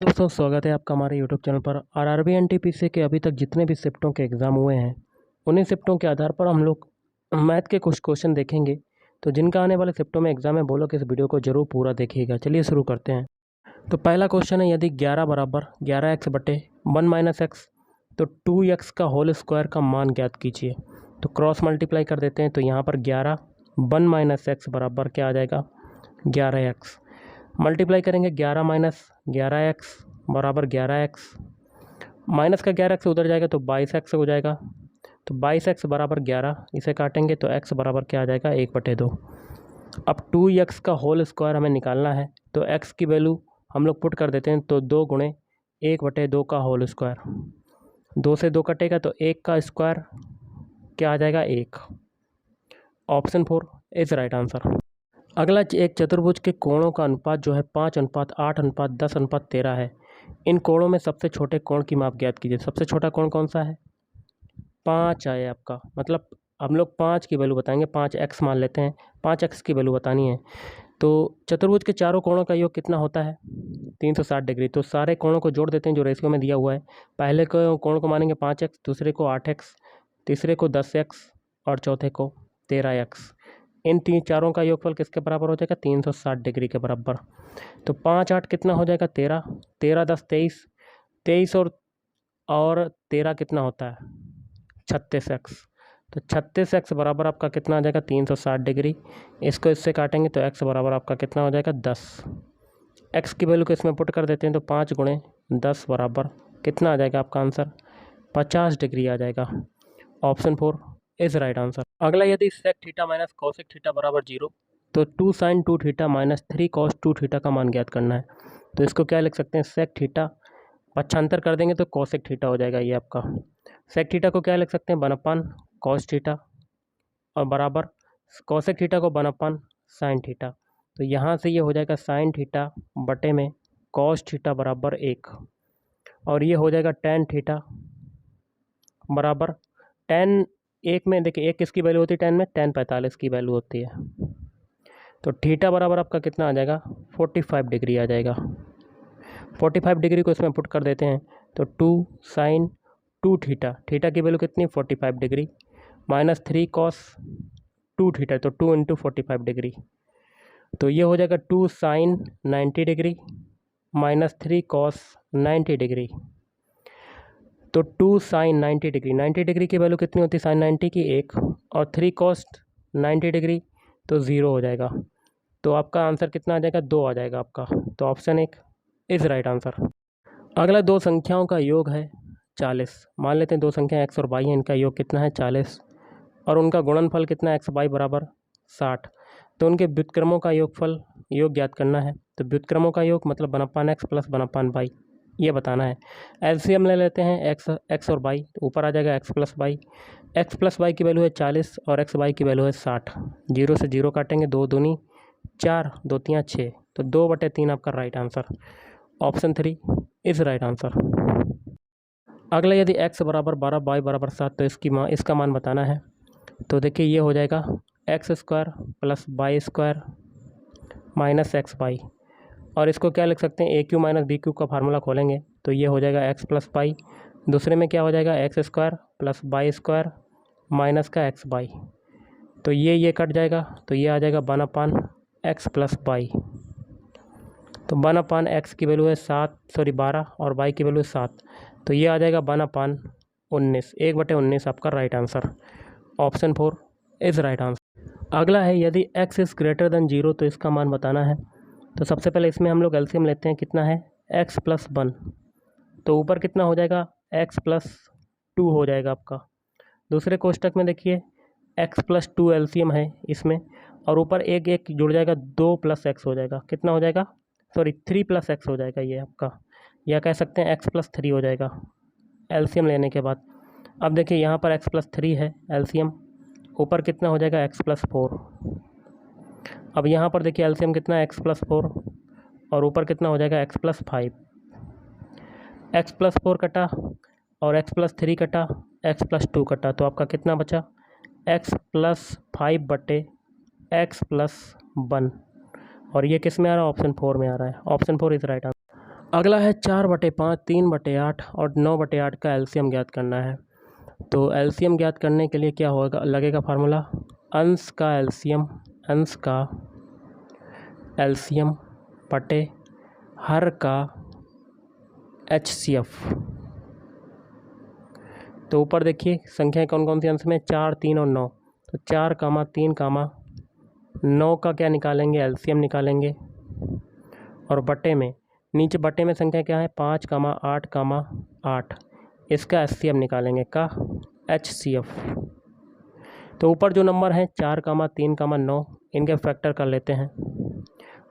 दोस्तों स्वागत है आपका हमारे यूट्यूब चैनल पर। आरआरबी एनटीपीसी के अभी तक जितने भी शिफ्टों के एग्ज़ाम हुए हैं उन्हीं शिफ्टों के आधार पर हम लोग मैथ के कुछ क्वेश्चन देखेंगे। तो जिनका आने वाले शिफ्टों में एग्ज़ाम है वो लोग इस वीडियो को जरूर पूरा देखिएगा। चलिए शुरू करते हैं। तो पहला क्वेश्चन है, यदि 11 बराबर 11x बटे 1 माइनस एक्स तो 2x का होल स्क्वायर का मान ज्ञात कीजिए। तो क्रॉस मल्टीप्लाई कर देते हैं। तो यहाँ पर 11 1 माइनस एक्स बराबर क्या आ जाएगा 11x। मल्टीप्लाई करेंगे 11 माइनस 11x बराबर 11x। माइनस का 11x उधर जाएगा तो 22x हो जाएगा। तो 22x बराबर 11, इसे काटेंगे तो x बराबर क्या आ जाएगा 1/2। अब 2x का होल स्क्वायर हमें निकालना है। तो x की वैल्यू हम लोग पुट कर देते हैं। तो 2 गुणे 1/2 का होल स्क्वायर, 2 से 2 कटेगा तो 1 का स्क्वायर क्या आ जाएगा 1। Option 4 is right answer. अगला एक चतुर्भुज के कोणों का अनुपात जो है 5:8:10:13 है। इन कोणों में सबसे छोटे कोण की माप ज्ञात कीजिए। सबसे छोटा कोण कौन सा है 5 है आपका, मतलब हम लोग 5 की वैल्यू बताएंगे। 5x मान लेते हैं, 5x की वैल्यू बतानी है। तो चतुर्भुज के चारों कोणों का योग कितना होता है 360 डिग्री। तो सारे कोणों को जोड़ देते हैं जो रेशियो में दिया हुआ है। पहले को कोण को मानेंगे 5x, दूसरे को 8x, तीसरे को 10x और चौथे को 13x। इन चारों का योगफल किसके बराबर हो जाएगा 360 डिग्री के बराबर। तो 5 8 कितना हो जाएगा 13, 13 10 23, 23 और 13 कितना होता है 36x। तो 36x बराबर आपका कितना आ जाएगा 360 डिग्री। इसको इससे काटेंगे तो x बराबर आपका कितना हो जाएगा 10। x की वैल्यू को इसमें पुट कर देते हैं तो 5 गुणे 10 बराबर कितना आ जाएगा आपका आंसर 50 डिग्री आ जाएगा। Option 4 is right answer. अगला, यदि sec theta minus cosec theta बराबर 0 तो 2 sine 2 theta minus 3 cos 2 theta का मान ज्ञात करना है। तो इसको क्या लिख सकते हैं सेक थीटा, पक्षांतर कर देंगे तो कॉसेक थीटा हो जाएगा ये आपका। सेक थीटा को क्या लिख सकते हैं 1/, कॉस थीटा और बराबर कॉसेक थीटा को 1/, साइन थीटा। तो यहाँ से ये हो जाएगा साइन थीटा बटे में कॉस थीटा बराबर 1 और ये हो जाएगा टेन थीटा बराबर टेन। एक में देखिए एक किसकी वैल्यू होती है टेन में, टेन 45 की वैल्यू होती है। तो थीटा बराबर आपका कितना आ जाएगा 45 डिग्री आ जाएगा। 45 डिग्री को इसमें पुट कर देते हैं तो 2 साइन 2 थीटा, थीटा की वैल्यू कितनी 45 डिग्री, माइनस 3 कॉस 2 थीटा, तो 2 इंटू 45 डिग्री। तो ये हो जाएगा 2 sine 90 degree minus 3 cos 90 degree. तो 2 साइन 90 डिग्री, 90 डिग्री की वैल्यू कितनी होती है साइन 90 की 1 और 3 कॉस 90 डिग्री तो 0 हो जाएगा। तो आपका आंसर कितना आ जाएगा 2 आ जाएगा आपका। तो ऑप्शन 1 इज़ राइट आंसर। अगला दो संख्याओं का योग है 40। मान लेते हैं दो संख्या x और y है, इनका योग कितना है 40 और उनका गुणनफल कितना है x y बराबर 60। तो उनके व्युत्क्रमों का योगफल योग ज्ञात करना है। तो व्युत्क्रमों का योग मतलब 1/x प्लस 1/y ये बताना है। एलसीएम ले लेते हैं x और y, ऊपर आ जाएगा x प्लस y की वैल्यू है 40 और x y की वैल्यू है 60। 0 से 0 काटेंगे, 2 दूनी 4, 2 तियाँ 6, तो 2/3 आपका right answer. Option 3 is right answer. अगला, यदि x बराबर 12 y बराबर 7 तो इसका मान बताना है। तो देखिए ये हो जाएगा x square plus y square minus x y और इसको क्या लिख सकते हैं a cube minus b cube का फार्मूला खोलेंगे तो ये हो जाएगा x प्लस वाई। दूसरे में क्या हो जाएगा x square plus y square minus का एक्स वाई। तो ये कट जाएगा तो ये आ जाएगा 1/x प्लस वाई। तो 1/x की वैल्यू है 12 और y की वैल्यू है 7। तो ये आ जाएगा 1/19, 1/19 आपका right answer. Option 4 is right answer. अगला है, यदि x इज़ ग्रेटर देन 0 तो इसका मान बताना है। तो सबसे पहले इसमें हम लोग एलसीएम लेते हैं, कितना है x प्लस 1। तो ऊपर कितना हो जाएगा x प्लस 2 हो जाएगा आपका। दूसरे कोष्टक में देखिए x प्लस 2 एलसीएम है इसमें और ऊपर एक एक जुड़ जाएगा 2 प्लस x हो जाएगा, कितना हो जाएगा 3 प्लस x हो जाएगा ये आपका, या कह सकते हैं x प्लस 3 हो जाएगा एलसीएम लेने के बाद। अब देखिए यहाँ पर x प्लस 3 है एलसीएम, ऊपर कितना हो जाएगा x प्लस 4। अब यहाँ पर देखिए एलसीएम कितना है x प्लस 4 और ऊपर कितना हो जाएगा x प्लस 5। x प्लस 4 कटा और x प्लस 3 कटा, x प्लस 2 कटा, तो आपका कितना बचा x प्लस 5 बटे x प्लस 1 और ये किस में आ रहा है ऑप्शन 4 में आ रहा है। Option 4 is right answer. अगला है 4/5, 3/8 और 9/8 का एलसीएम ज्ञात करना है। तो एलसीएम ज्ञात करने के लिए क्या होगा, लगेगा फार्मूला अंश का एलसीएम बटे हर का HCF। तो ऊपर देखिए संख्याएं कौन कौन सी अंश में, 4, 3 और 9। तो 4, 3, 9 का क्या निकालेंगे, एलसीएम निकालेंगे। और बटे में, नीचे बटे में संख्या क्या है, 5, 8, 8, इसका एचसीएफ निकालेंगे का HCF। तो ऊपर जो नंबर है 4, 3, 9, इनके फैक्टर कर लेते हैं।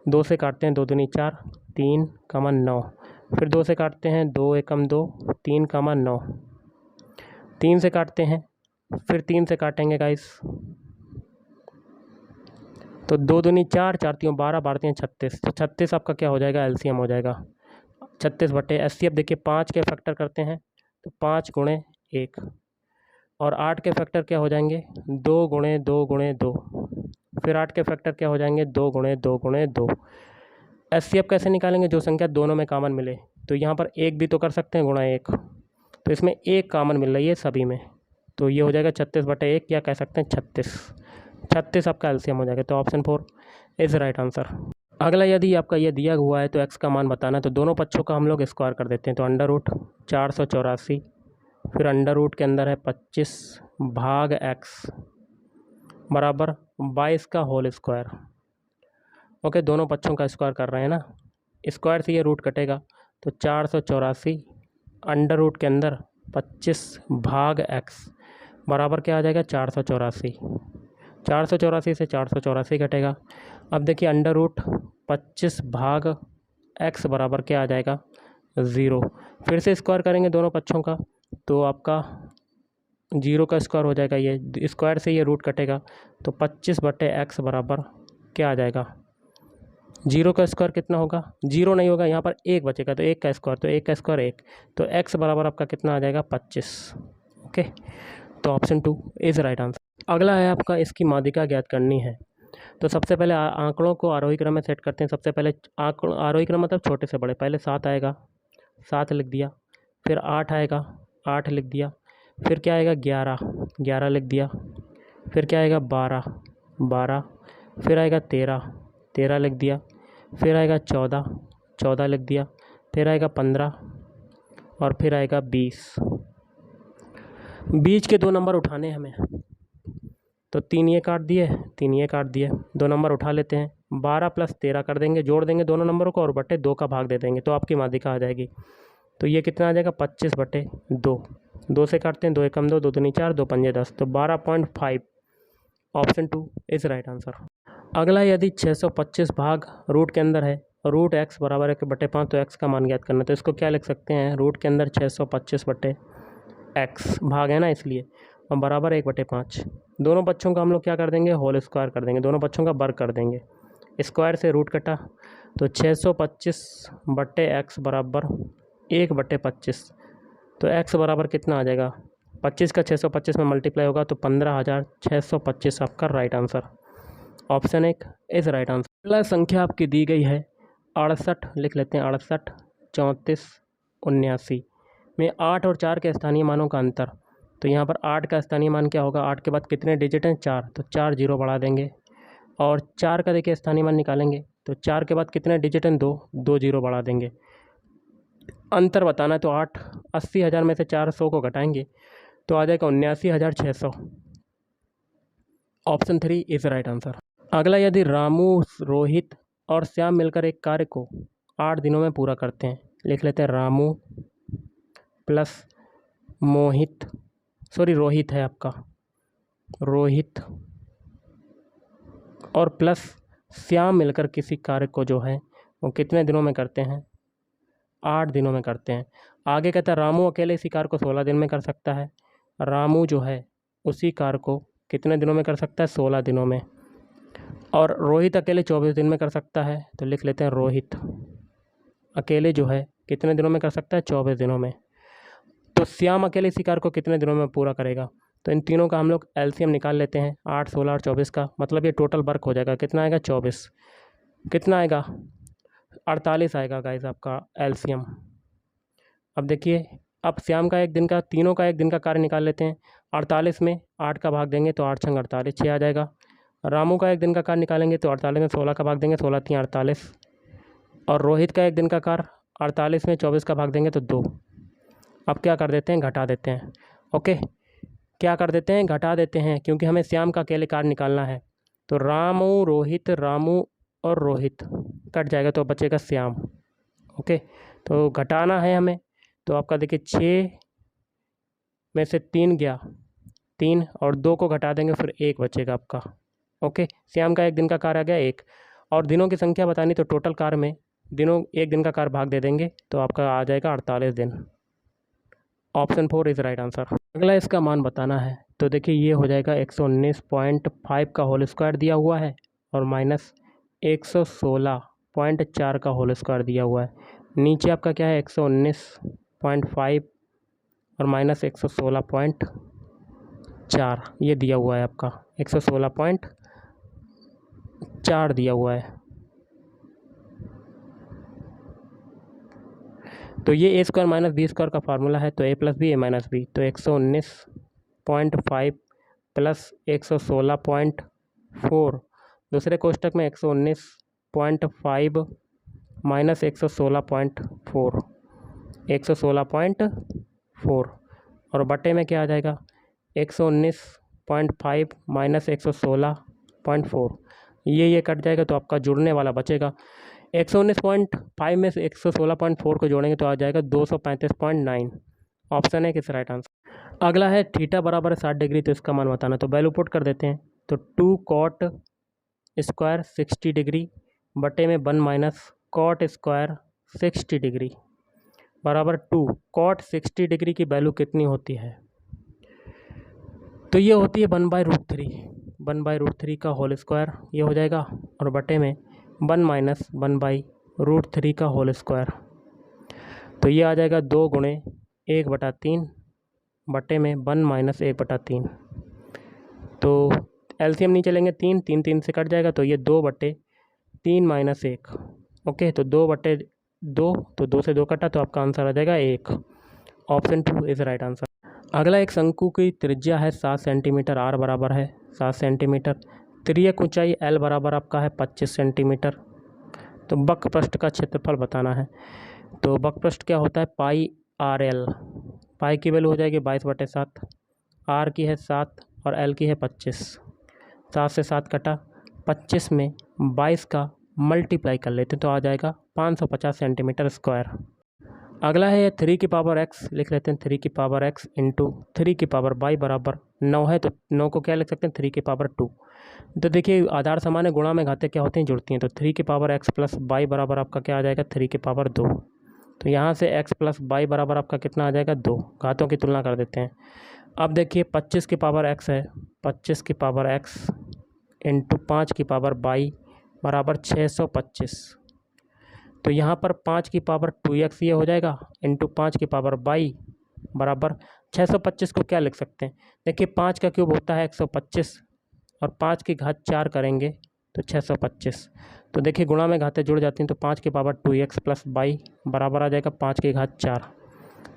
2 से काटते हैं, 2 दूनी 4, 3, 9, फिर 2 से काटते हैं, 2 एकम 2, 3, 9, 3 से काटते हैं, फिर 3 से काटेंगे गाइस, तो 2 दूनी 4, 4 3 12, 12 3 36। तो 36 आपका क्या हो जाएगा, एलसीएम हो जाएगा 36 बटे HCF। देखिए 5 के फैक्टर करते हैं तो 5 गुणे 1, और 8 के फैक्टर क्या हो जाएंगे, 2 गुणे 2 गुणे 2, फिर 8 के फैक्टर क्या हो जाएंगे, 2 गुणे 2 गुणे 2। HCF कैसे निकालेंगे, जो संख्या दोनों में कॉमन मिले। तो यहाँ पर 1 भी तो कर सकते हैं, गुणा 1, तो इसमें 1 कॉमन मिल रही है सभी में, तो ये हो जाएगा 36 बटे 1, या कह सकते हैं 36 आपका एलसीएम हो जाएगा। तो ऑप्शन 4 इज़ राइट आंसर। अगला, यदि आपका ये दिया हुआ है तो x का मान बताना है, तो दोनों पक्षों का हम लोग स्क्वायर कर देते हैं। तो अंडर रूट 484, फिर अंडर रूट के अंदर है 25 भाग x बराबर 22 का होल स्क्वायर। ओके, दोनों पक्षों का स्क्वायर कर रहे हैं ना, स्क्वायर से ये रूट कटेगा, तो 484 अंडर रूट के अंदर 25 भाग x बराबर क्या आ जाएगा, 484। 484 से 484 कटेगा। अब देखिए अंडर रूट 25 भाग x बराबर क्या आ जाएगा, 0। फिर से स्क्वायर करेंगे दोनों पक्षों का, तो आपका 0 का स्क्वायर हो जाएगा, ये स्क्वायर से ये रूट कटेगा, तो 25 बटे x बराबर क्या आ जाएगा, 0 का स्क्वायर कितना होगा, 0 नहीं होगा, यहाँ पर 1 बचेगा, तो 1 का स्क्वायर, तो 1 का स्क्वायर 1, तो x बराबर आपका कितना आ जाएगा, 25। ओके, तो ऑप्शन 2 इज़ राइट आंसर। अगला है आपका इसकी माध्यिका ज्ञात करनी है। तो सबसे पहले आंकड़ों को आरोही क्रम में सेट करते हैं। सबसे पहले आरोही क्रम मतलब छोटे से बड़े, पहले 7 आएगा, 7 लिख दिया, फिर 8 आएगा, 8 लिख दिया, फिर क्या आएगा 11, 11 लिख दिया, फिर क्या आएगा 12, 12, फिर आएगा 13, 13 लिख दिया, फिर आएगा 14, 14 लिख दिया, फिर आएगा 15 और फिर आएगा 20। बीच के 2 नंबर उठाने हमें, तो 3 ये काट दिए, 3 ये काट दिए, 2 नंबर उठा लेते हैं, 12 + 13 कर देंगे, जोड़ देंगे दोनों नंबरों को और बटे 2 का भाग दे देंगे, तो आपकी माध्यिका आ जाएगी। तो ये कितना आ जाएगा, 25 बटे 2, 2 से काटते हैं, 2 एकम 2, 2 दूनी 4, 2 पंजे 10, तो 12.5। Option 2 is right answer. अगला, यदि 625 भाग रूट के अंदर है, रूट x बराबर 1/5, तो x का मान ज्ञात करना, तो इसको क्या लिख सकते हैं, रूट के अंदर 625 बटे x, भाग है ना इसलिए, और बराबर 1/5। दोनों पक्षों का हम लोग क्या कर देंगे, होल स्क्वायर कर देंगे, दोनों पक्षों का वर्ग कर देंगे, स्क्वायर से रूट कटा, तो 625 बटे x बराबर 1/25। तो x बराबर कितना आ जाएगा, 25 का 625 में मल्टीप्लाई होगा, तो 15,625 आपका right answer. Option 1 is right answer. अगला संख्या आपकी दी गई है 68, लिख लेते हैं 68, 34, 79 में 8 और 4 के स्थानीय मानों का अंतर। तो यहाँ पर 8 का स्थानीय मान क्या होगा, 8 के बाद कितने डिजिट हैं, 4, तो 4 जीरो बढ़ा देंगे, और 4 का देखिए स्थानीय मान निकालेंगे, तो 4 के बाद कितने डिजिट हैं, 2, 2 जीरो बढ़ा देंगे। अंतर बताना है, तो 8 80,000 में से 400 को घटाएंगे, तो आ जाएगा 79,600। Option 3 is right answer. अगला, यदि रामू, रोहित और श्याम मिलकर एक कार्य को 8 दिनों में पूरा करते हैं, लिख लेते हैं रामू प्लस मोहित, सॉरी रोहित है आपका, रोहित और प्लस श्याम मिलकर किसी कार्य को जो है वो कितने दिनों में करते हैं, 8 दिनों में करते हैं। आगे कहता है रामू अकेले इसी कार्य को 16 दिन में कर सकता है, रामू जो है उसी कार्य को कितने दिनों में कर सकता है, 16 दिनों में, और रोहित अकेले 24 दिन में कर सकता है, तो लिख लेते हैं रोहित अकेले जो है कितने दिनों में कर सकता है, 24 दिनों में। तो श्याम अकेले इसी कार्य को कितने दिनों में पूरा करेगा, तो इन तीनों का हम लोग एलसीएम निकाल लेते हैं, 8, 16 और 24 का, मतलब ये टोटल वर्क हो जाएगा, कितना आएगा 24, कितना आएगा 48 आएगा गाइस आपका एलसीएम। अब देखिए, अब श्याम का एक दिन का, तीनों का एक दिन का कार्य निकाल लेते हैं। 48 में 8 का भाग देंगे तो 8 छंग 48, 6 आ जाएगा। रामू का एक दिन का कार्य निकालेंगे तो 48 में 16 का भाग देंगे, 16 3 48। और रोहित का एक दिन का कार्य 48 में 24 का भाग देंगे तो 2। अब क्या कर देते हैं, घटा देते हैं। ओके, क्या कर देते हैं, घटा देते हैं, क्योंकि हमें श्याम का अकेले कार्य निकालना है। तो रामू और रोहित कट जाएगा तो बचेगा श्याम। ओके, तो घटाना है हमें, तो आपका देखिए 6 में से 3 गया, 3 और 2 को घटा देंगे, फिर 1 बचेगा आपका। ओके, श्याम का एक दिन का कार्य आ गया 1। और दिनों की संख्या बतानी, तो टोटल कार्य में दिनों एक दिन का कार्य भाग दे देंगे तो आपका आ जाएगा 48 दिन। Option 4 is right answer. अगला इसका मान बताना है, तो देखिए ये हो जाएगा 119.5 का होल स्क्वायर दिया हुआ है और माइनस 116.4 का होल स्क्वायर दिया हुआ है। नीचे आपका क्या है, 119.5 और माइनस 116.4 ये दिया हुआ है आपका, 116.4 दिया हुआ है। तो ये ए स्क्वायर माइनस बी स्क्वायर का फार्मूला है, तो ए प्लस बी ए माइनस बी, तो 119.5 प्लस 116.4, दूसरे कोष्टक में 119.5 माइनस 116.4, 116.4 और बटे में क्या आ जाएगा, 119.5 माइनस 116.4, ये कट जाएगा तो आपका जुड़ने वाला बचेगा। 119.5 में से 116.4 को जोड़ेंगे तो आ जाएगा 235.9। ऑप्शन है किस राइट आंसर। अगला है थीटा बराबर है 60 डिग्री, तो इसका मान बताना, तो वैल्यू पुट कर देते हैं। तो 2 कॉट स्क्वायर 60 डिग्री बटे में 1 माइनस कॉट स्क्वायर 60 डिग्री बराबर 2 कॉट 60 डिग्री की वैल्यू कितनी होती है, तो ये होती है 1/√3, 1/√3 का होल स्क्वायर ये हो जाएगा, और बटे में 1 माइनस 1/√3 का होल स्क्वायर, तो ये आ जाएगा 2 गुणे 1/3 बटे में 1 माइनस 1/3। तो एलसीएम नहीं चलेंगे, 3 3 3 से कट जाएगा, तो ये 2/3 माइनस 1। ओके, तो 2/2, तो 2 से 2 कटा, तो आपका आंसर आ जाएगा 1। Option 2 is right answer. अगला एक शंकु की त्रिज्या है 7 सेंटीमीटर, आर बराबर है 7 सेंटीमीटर, तिर्यक ऊंचाई एल बराबर आपका है 25 सेंटीमीटर। तो वक्र पृष्ठ का क्षेत्रफल बताना है, तो वक्र पृष्ठ क्या होता है, पाई आर एल, पाई की वैल्यू हो जाएगी 22/7, आर की है 7 और एल की है 25, 7 से 7 कटा, 25 में 22 का मल्टीप्लाई कर लेते हैं तो आ जाएगा 550 सेंटीमीटर स्क्वायर। अगला है 3 की पावर x लिख लेते हैं, 3 की पावर x इंटू 3 की पावर y बराबर 9 है, तो 9 को क्या लिख सकते हैं, 3 की पावर 2। तो देखिए आधार समान है, गुणा में घाते क्या होते हैं, जुड़ती हैं, तो 3 की पावर x प्लस y बराबर आपका क्या आ जाएगा, 3 की पावर 2। तो यहाँ से x प्लस y बराबर आपका कितना आ जाएगा, 2। घातों की तुलना कर देते हैं। अब देखिए 25 की पावर x है, 25 की पावर x इंटू 5 की पावर y बराबर 625। तो यहाँ पर 5 की पावर 2x ये हो जाएगा, इंटू 5 की पावर y बराबर 625 को क्या लिख सकते हैं, देखिए 5 का क्यूब होता है 125 और 5 की घात 4 करेंगे तो 625। तो देखिए गुणा में घातें जुड़ जाती हैं, तो 5 की पावर 2x प्लस y बराबर आ जाएगा 5 की घात 4।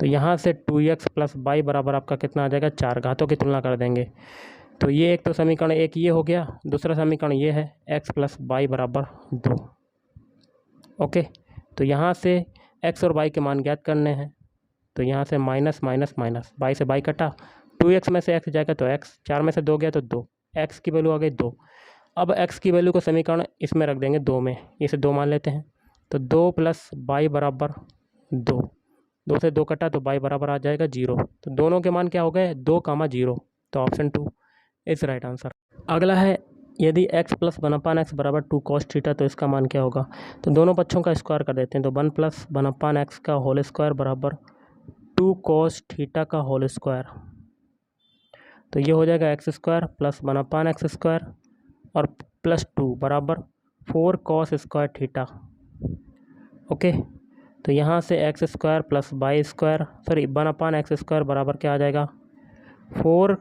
तो यहाँ से 2x प्लस y बराबर आपका कितना आ जाएगा, 4। घातों की तुलना कर देंगे, तो ये एक तो समीकरण एक ये हो गया, दूसरा समीकरण ये है x प्लस y बराबर 2। ओके, तो यहाँ से x और y के मान ज्ञात करने हैं, तो यहाँ से माइनस माइनस माइनस, y से y कटा, 2x में से x जाएगा तो x, 4 में से 2 गया तो 2, x की वैल्यू आ गई 2। अब x की वैल्यू को समीकरण इसमें रख देंगे 2 में, इसे 2 मान लेते हैं, तो 2 प्लस y बराबर 2, 2 से 2 कटा तो y बराबर आ जाएगा 0। तो दोनों के मान क्या हो गए, 2, 0। तो ऑप्शन 2 इज राइट आंसर। अगला है यदि x प्लस 1/x बराबर 2 cos थीटा, तो इसका मान क्या होगा, तो दोनों पक्षों का स्क्वायर कर देते हैं, तो 1 प्लस 1/x का होल स्क्वायर बराबर 2 cos थीटा का होल स्क्वायर, तो ये हो जाएगा x square plus 1/x square और प्लस 2 बराबर 4 cos स्क्वायर थीटा। ओके, तो यहाँ से x square plus y square 1/x square बराबर क्या आ जाएगा, 4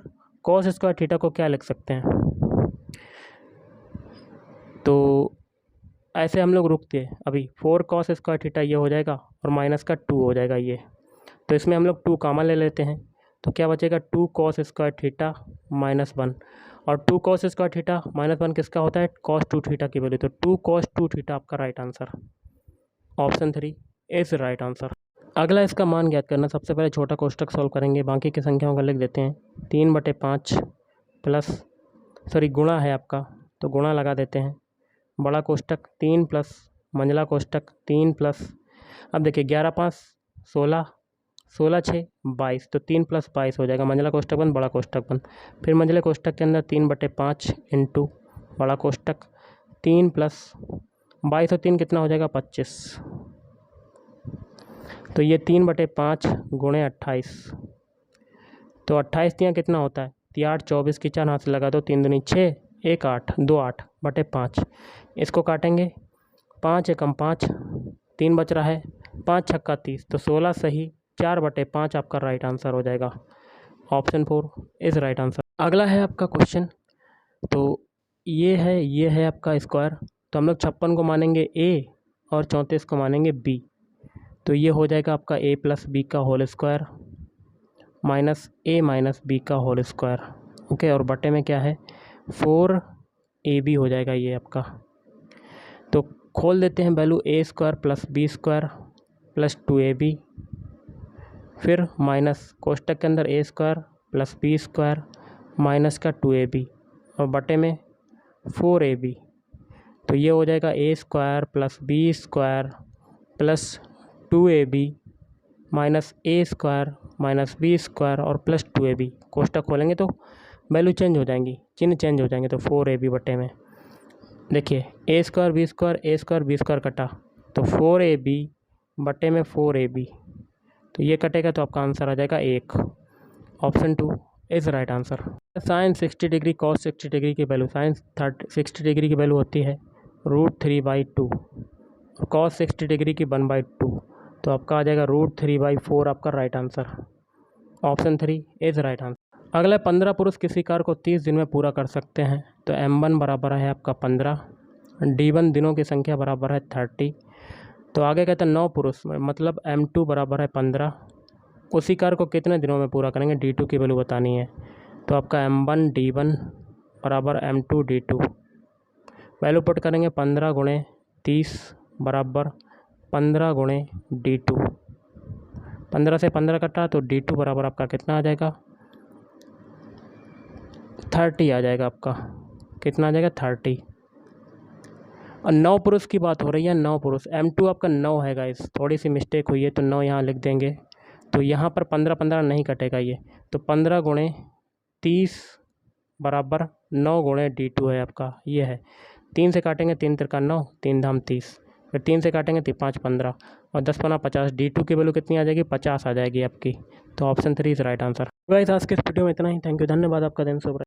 cos स्क्वायर थीटा को क्या लिख सकते हैं, तो ऐसे हम लोग रुकते हैं अभी 4 cos स्क्वायर थीटा ये हो जाएगा और माइनस का 2 हो जाएगा ये। तो इसमें हम लोग 2 कॉमन ले लेते हैं तो क्या बचेगा 2 cos स्क्वायर थीटा -1 और 2 cos स्क्वायर थीटा -1 किसका होता है cos 2 थीटा की वैल्यू। तो 2 cos 2 थीटा आपका right answer, option 3 is right answer. अगला इसका मान ज्ञात करना। सबसे पहले छोटा कोष्टक सॉल्व करेंगे, बाकी की संख्याओं का लिख देते हैं। 3/5 प्लस गुणा है आपका तो गुणा लगा देते हैं। बड़ा कोष्टक 3 प्लस मंझला कोष्टक 3 प्लस, अब देखिए 11 5 16, 16 6 22, तो 3 + 22 हो जाएगा। मंझला कोष्टक बंद, बड़ा कोष्टक बंद। फिर मंझले कोष्टक के अंदर 3/5 इंटू बड़ा कोष्टक 3 + 22 और 3 कितना हो जाएगा 25। तो ये 3/5 गुणे 28, तो 28 तियाँ कितना होता है 3 8 24 की 4 हाथ से लगा दो, 3 दूनी 6 1 8 2 8/5। इसको काटेंगे 5 एकम 5, 3 बच रहा है, 5 छक्का 30, तो 16 सही 4/5 आपका राइट आंसर हो जाएगा। Option 4 is right answer. अगला है आपका क्वेश्चन, तो ये है आपका स्क्वायर। तो हम लोग 56 को मानेंगे ए और 34 को मानेंगे बी। तो ये हो जाएगा आपका a + b का whole square minus a minus b का होल स्क्वायर। ओके, और बटे में क्या है 4ab हो जाएगा ये आपका। तो खोल देते हैं वैल्यू a² + b² + 2ab, फिर माइनस कोष्टक के अंदर a² + b² माइनस का 2ab और बटे में 4ab। तो ये हो जाएगा a² + b² + 2ab minus a² minus b² और प्लस 2ab। कोष्टक खोलेंगे तो वैल्यू चेंज हो जाएंगी, चिन्ह चेंज हो जाएंगे। तो 4ab बटे में देखिए a² b² b² कटा तो 4ab बटे में 4ab, तो ये कटेगा तो आपका आंसर आ जाएगा 1। Option 2 is right answer. Sine 60 degree cos 60 degree की वैल्यू, साइन 60 डिग्री की वैल्यू होती है √3/2 और cos 60 डिग्री की 1/2, तो आपका आ जाएगा √3/4 आपका right answer. Option 3 is right answer. अगला 15 पुरुष किसी कार्य को 30 दिन में पूरा कर सकते हैं। तो m1 बराबर है आपका 15, d1 दिनों की संख्या बराबर है 30। तो आगे कहते हैं 9 पुरुष, मतलब m2 बराबर है 15, उसी कार्य को कितने दिनों में पूरा करेंगे, d2 की वैल्यू बतानी है। तो आपका m1 d1 बराबर m2 d2, वैल्यू पुट करेंगे 15 × 30 बराबर 15 × d2। 15 से 15 कटा तो d2 बराबर आपका कितना आ जाएगा 30 आ जाएगा आपका। कितना आ जाएगा 30। और 9 पुरुष की बात हो रही है, 9 पुरुष, m2 आपका 9 है गाइस, थोड़ी सी मिस्टेक हुई है तो 9 यहाँ लिख देंगे। तो यहाँ पर 15 नहीं कटेगा ये, तो 15 × 30 बराबर 9 × d2 है आपका, ये है। 3 से काटेंगे 3 × 9, 3 धाम 30, फिर 3 से काटेंगे 5 15 और 10 × 50, d2 की वैल्यू कितनी आ जाएगी 50 आ जाएगी आपकी। तो option 3 is right answer. Guys आज के इस वीडियो में इतना ही। थैंक यू, धन्यवाद, आपका दिन शुभ रहे।